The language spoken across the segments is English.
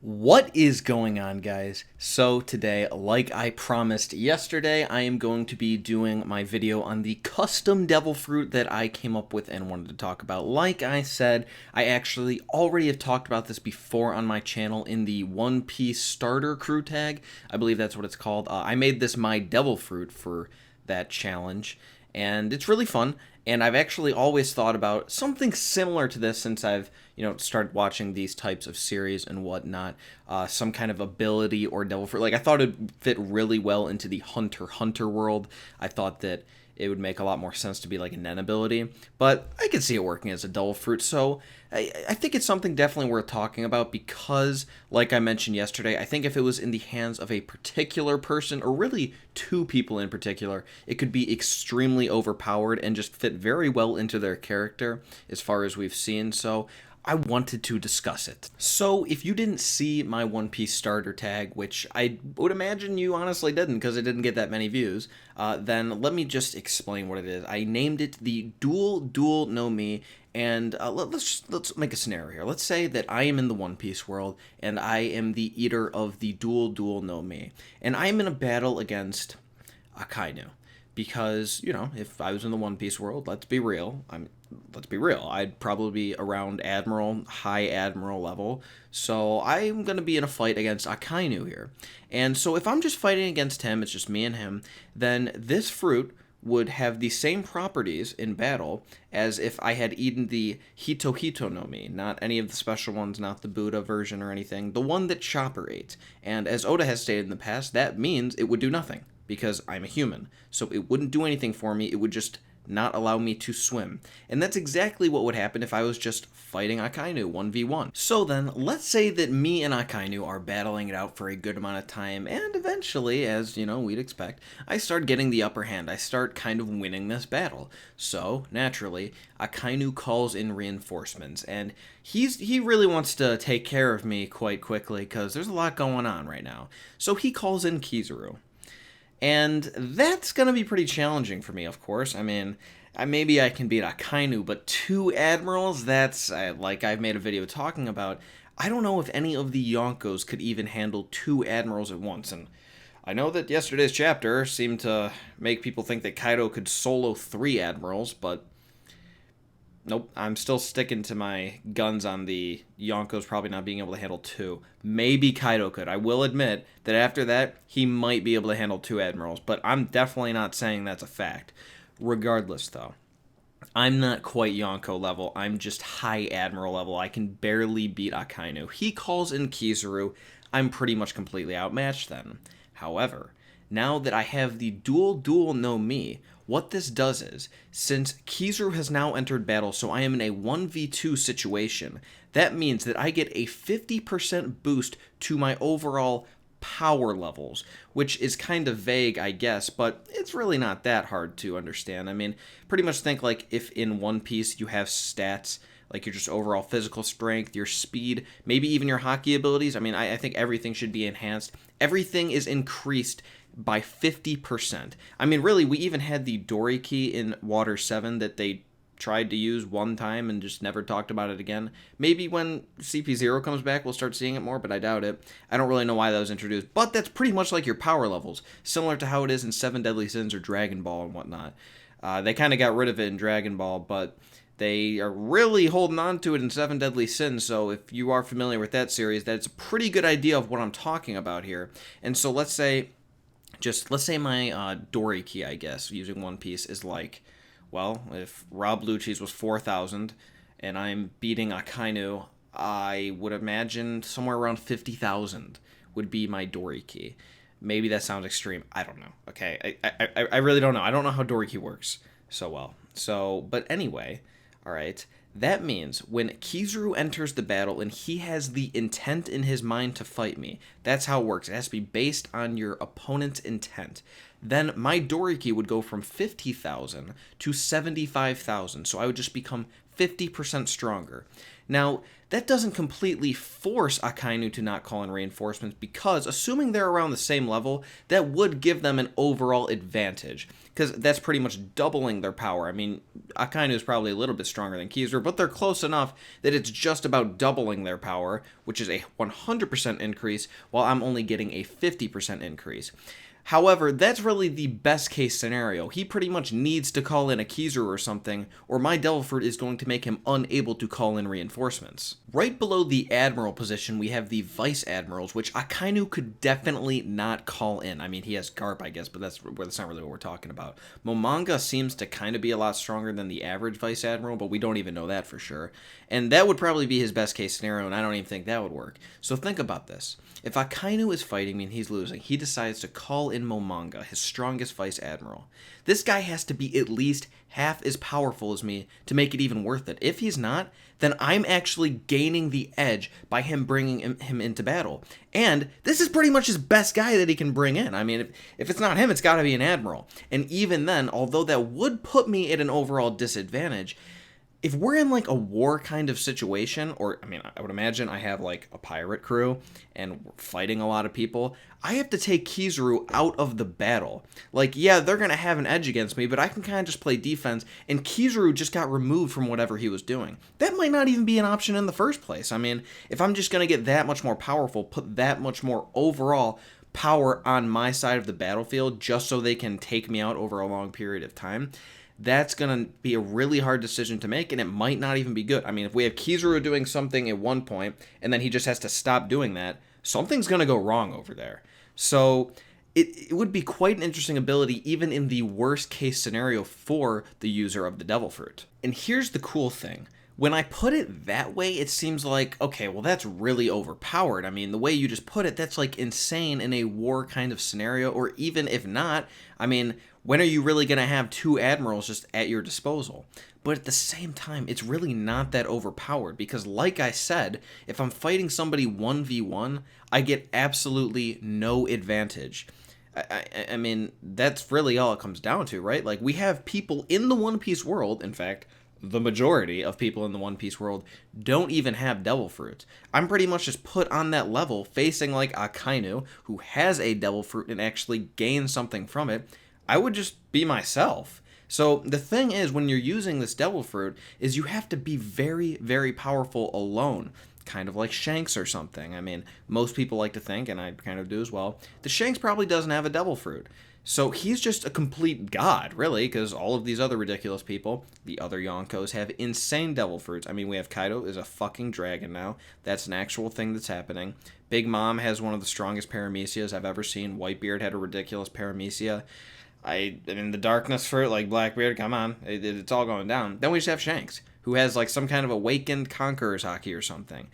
What is going on, guys? So today, like I promised yesterday, I am going to be doing my video on the custom devil fruit that I came up with and wanted to talk about. Like I said, I actually already have talked about this before on my channel in the One Piece starter crew tag. I believe that's what it's called. I made this my devil fruit for that challenge, and it's really fun. And I've actually always thought about something similar to this since I've, started watching these types of series and whatnot. Some kind of ability or devil fruit. Like, I thought it'd fit really well into the Hunter x Hunter world. I thought that it would make a lot more sense to be like a Nen ability, but I could see it working as a devil fruit, so I think it's something definitely worth talking about because, like I mentioned yesterday, I think if it was in the hands of a particular person, or really two people in particular, it could be extremely overpowered and just fit very well into their character as far as we've seen, so I wanted to discuss it. So, if you didn't see my One Piece starter tag, which I would imagine you honestly didn't because it didn't get that many views, then let me just explain what it is. I named it the Duel Duel no Mi, and let's make a scenario here. Let's say that I am in the One Piece world, and I am the eater of the Duel Duel no Mi, and I am in a battle against Akainu. Because, if I was in the One Piece world, let's be real, I'd probably be around Admiral, high Admiral level, so I'm going to be in a fight against Akainu here. And so if I'm just fighting against him, it's just me and him, then this fruit would have the same properties in battle as if I had eaten the Hito Hito no Mi, not any of the special ones, not the Buddha version or anything, the one that Chopper ate. And as Oda has stated in the past, that means it would do nothing, because I'm a human. So it wouldn't do anything for me, it would just not allow me to swim. And that's exactly what would happen if I was just fighting Akainu 1v1. So then, let's say that me and Akainu are battling it out for a good amount of time, and eventually, as, we'd expect, I start getting the upper hand. I start kind of winning this battle. So, naturally, Akainu calls in reinforcements, and he really wants to take care of me quite quickly, because there's a lot going on right now. So he calls in Kizaru. And that's going to be pretty challenging for me, of course. I mean, maybe I can beat Akainu, but two admirals, that's, like I've made a video talking about, I don't know if any of the Yonkos could even handle two admirals at once. And I know that yesterday's chapter seemed to make people think that Kaido could solo three admirals, but nope, I'm still sticking to my guns on the Yonkos probably not being able to handle two. Maybe Kaido could. I will admit that after that, he might be able to handle two admirals, but I'm definitely not saying that's a fact. Regardless, though, I'm not quite Yonko level. I'm just high admiral level. I can barely beat Akainu. He calls in Kizaru. I'm pretty much completely outmatched then. However, now that I have the Duel Duel no Mi, what this does is, since Kizaru has now entered battle, so I am in a 1v2 situation, that means that I get a 50% boost to my overall power levels, which is kind of vague, I guess, but it's really not that hard to understand. I mean, pretty much think like if in One Piece you have stats, like your just overall physical strength, your speed, maybe even your hockey abilities. I mean, I think everything should be enhanced. Everything is increased by 50%. I mean, really, we even had the Dory key in Water 7 that they tried to use one time and just never talked about it again. Maybe when CP0 comes back, we'll start seeing it more, but I doubt it. I don't really know why that was introduced, but that's pretty much like your power levels, similar to how it is in Seven Deadly Sins or Dragon Ball and whatnot. They kind of got rid of it in Dragon Ball, but they are really holding on to it in Seven Deadly Sins, so if you are familiar with that series, that's a pretty good idea of what I'm talking about here. And so let's say my Dory key, I guess, using One Piece is like, well, if Rob Lucci's was 4,000 and I'm beating Akainu, I would imagine somewhere around 50,000 would be my Dory key. Maybe that sounds extreme. I don't know. Okay, I really don't know. I don't know how Dory key works so well. So, but anyway, all right. That means when Kizaru enters the battle and he has the intent in his mind to fight me, that's how it works. It has to be based on your opponent's intent. Then my Doriki would go from 50,000 to 75,000, so I would just become 50% stronger. Now, that doesn't completely force Akainu to not call in reinforcements, because assuming they're around the same level, that would give them an overall advantage, because that's pretty much doubling their power. I mean, Akainu is probably a little bit stronger than Kizaru, but they're close enough that it's just about doubling their power, which is a 100% increase, while I'm only getting a 50% increase. However, that's really the best case scenario. He pretty much needs to call in a Kizaru or something, or my Devil Fruit is going to make him unable to call in reinforcements. Right below the Admiral position, we have the Vice Admirals, which Akainu could definitely not call in. I mean, he has Garp, I guess, but that's not really what we're talking about. Momanga seems to kind of be a lot stronger than the average Vice Admiral, but we don't even know that for sure. And that would probably be his best case scenario, and I don't even think that would work. So think about this. If Akainu is fighting me and he's losing, he decides to call in Momanga, his strongest Vice Admiral. This guy has to be at least half as powerful as me to make it even worth it. If he's not, then I'm actually gaining the edge by him bringing him into battle. And this is pretty much his best guy that he can bring in. I mean, if it's not him, it's got to be an Admiral. And even then, although that would put me at an overall disadvantage, if we're in like a war kind of situation, or I mean, I would imagine I have like a pirate crew and we're fighting a lot of people, I have to take Kizaru out of the battle. Like, yeah, they're going to have an edge against me, but I can kind of just play defense, and Kizaru just got removed from whatever he was doing. That might not even be an option in the first place. I mean, if I'm just going to get that much more powerful, put that much more overall power on my side of the battlefield just so they can take me out over a long period of time, that's going to be a really hard decision to make, and it might not even be good. I mean, if we have Kizaru doing something at one point, and then he just has to stop doing that, something's going to go wrong over there. So it would be quite an interesting ability, even in the worst case scenario for the user of the Devil Fruit. And here's the cool thing. When I put it that way, it seems like, okay, well, that's really overpowered. I mean, the way you just put it, that's like insane in a war kind of scenario, or even if not, I mean, when are you really going to have two admirals just at your disposal? But at the same time, it's really not that overpowered, because like I said, if I'm fighting somebody 1v1, I get absolutely no advantage. I mean, that's really all it comes down to, right? Like, we have people in the One Piece world, in fact, the majority of people in the One Piece world don't even have Devil Fruit. I'm pretty much just put on that level facing like Akainu, who has a Devil Fruit and actually gains something from it. I would just be myself. So the thing is, when you're using this Devil Fruit, is you have to be very, very powerful alone. Kind of like Shanks or something. I mean, most people like to think, and I kind of do as well, that Shanks probably doesn't have a Devil Fruit. So he's just a complete god, really, because all of these other ridiculous people, the other Yonkos, have insane Devil Fruits. I mean, we have Kaido is a fucking dragon now. That's an actual thing that's happening. Big Mom has one of the strongest paramecias I've ever seen. Whitebeard had a ridiculous paramecia. I mean, the Darkness Fruit, like Blackbeard, come on. It's all going down. Then we just have Shanks, who has like some kind of awakened Conqueror's Haki or something.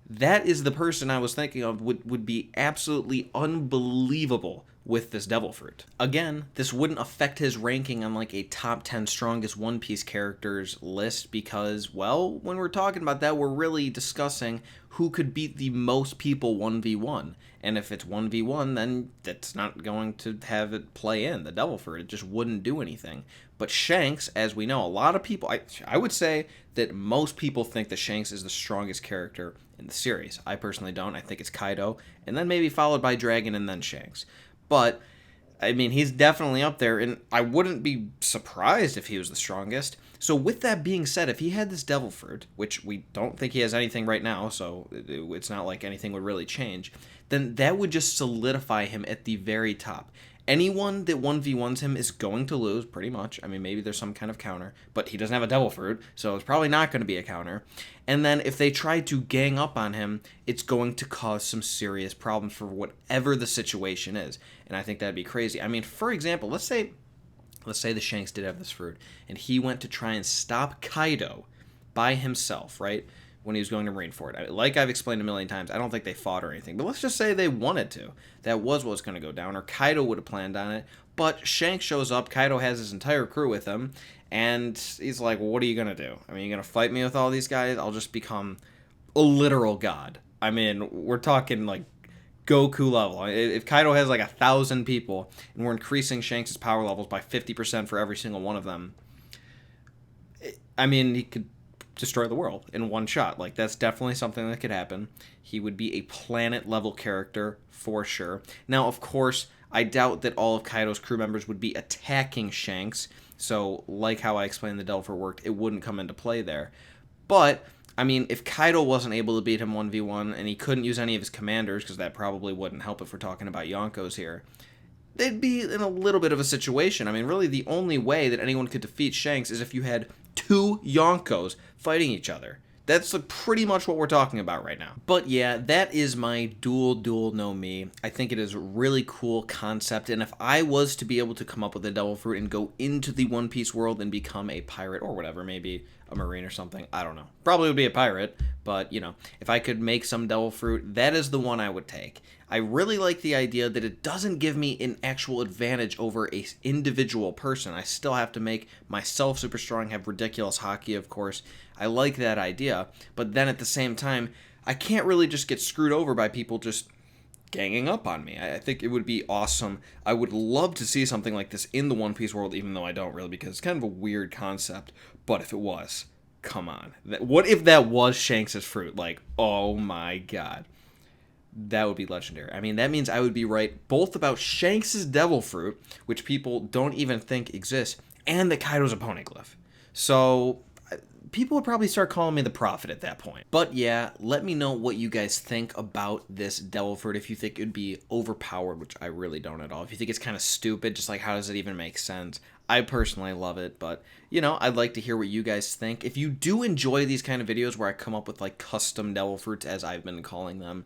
That is the person I was thinking of would be absolutely unbelievable with this Devil Fruit. Again, this wouldn't affect his ranking on like a top 10 strongest One Piece characters list, because, well, when we're talking about that, we're really discussing who could beat the most people 1v1. And if it's 1v1, then that's not going to have it play in, the Devil Fruit. It just wouldn't do anything. But Shanks, as we know, a lot of people, I would say that most people think that Shanks is the strongest character in the series. I personally don't. I think it's Kaido, and then maybe followed by Dragon, and then Shanks. But, I mean, he's definitely up there, and I wouldn't be surprised if he was the strongest. So with that being said, if he had this Devil Fruit, which we don't think he has anything right now, so it's not like anything would really change, then that would just solidify him at the very top. Anyone that 1v1s him is going to lose, pretty much. I mean, maybe there's some kind of counter, but he doesn't have a Devil Fruit, so it's probably not going to be a counter. And then if they try to gang up on him, it's going to cause some serious problems for whatever the situation is. And I think that'd be crazy. I mean, for example, let's say the Shanks did have this fruit, and he went to try and stop Kaido by himself, right? When he was going to Marineford. Like I've explained a million times, I don't think they fought or anything, but let's just say they wanted to. That was what's going to go down, or Kaido would have planned on it, but Shanks shows up, Kaido has his entire crew with him, and he's like, well, what are you going to do? I mean, you're going to fight me with all these guys? I'll just become a literal god. I mean, we're talking like Goku level. If Kaido has like 1,000 people, and we're increasing Shanks' power levels by 50% for every single one of them, I mean, he could destroy the world in one shot. Like, that's definitely something that could happen. He would be a planet-level character for sure. Now, of course, I doubt that all of Kaido's crew members would be attacking Shanks, so like how I explained the Devil Fruit worked, it wouldn't come into play there. But, I mean, if Kaido wasn't able to beat him 1v1 and he couldn't use any of his commanders, because that probably wouldn't help if we're talking about Yonkos here, they'd be in a little bit of a situation. I mean, really, the only way that anyone could defeat Shanks is if you had two Yonkos fighting each other. That's pretty much what we're talking about right now. But yeah, that is my Duel Duel no Mi. I think it is a really cool concept, and if I was to be able to come up with a Devil Fruit and go into the One Piece world and become a pirate or whatever, maybe a marine or something, I don't know. Probably would be a pirate, but, you know, if I could make some Devil Fruit, that is the one I would take. I really like the idea that it doesn't give me an actual advantage over a individual person. I still have to make myself super strong, have ridiculous hockey, of course. I like that idea, but then at the same time, I can't really just get screwed over by people just ganging up on me. I think it would be awesome. I would love to see something like this in the One Piece world, even though I don't really, because it's kind of a weird concept. But if it was, come on. What if that was Shanks' fruit? Like, oh my god. That would be legendary. I mean, that means I would be right both about Shanks' Devil Fruit, which people don't even think exists, and the Kaido's a poneglyph. So people would probably start calling me the prophet at that point. But yeah, let me know what you guys think about this Devil Fruit. If you think it would be overpowered, which I really don't at all. If you think it's kind of stupid, just like how does it even make sense? I personally love it, but, you know, I'd like to hear what you guys think. If you do enjoy these kind of videos where I come up with, like, custom Devil Fruits, as I've been calling them,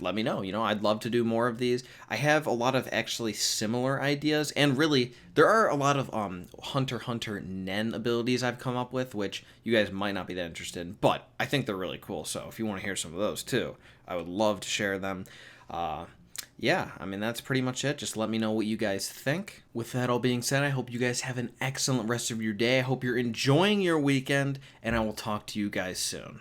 let me know. You know, I'd love to do more of these. I have a lot of actually similar ideas, and really, there are a lot of Hunter x Hunter Nen abilities I've come up with, which you guys might not be that interested in, but I think they're really cool, so if you want to hear some of those, too, I would love to share them. Yeah, I mean, that's pretty much it. Just let me know what you guys think. With that all being said, I hope you guys have an excellent rest of your day. I hope you're enjoying your weekend, and I will talk to you guys soon.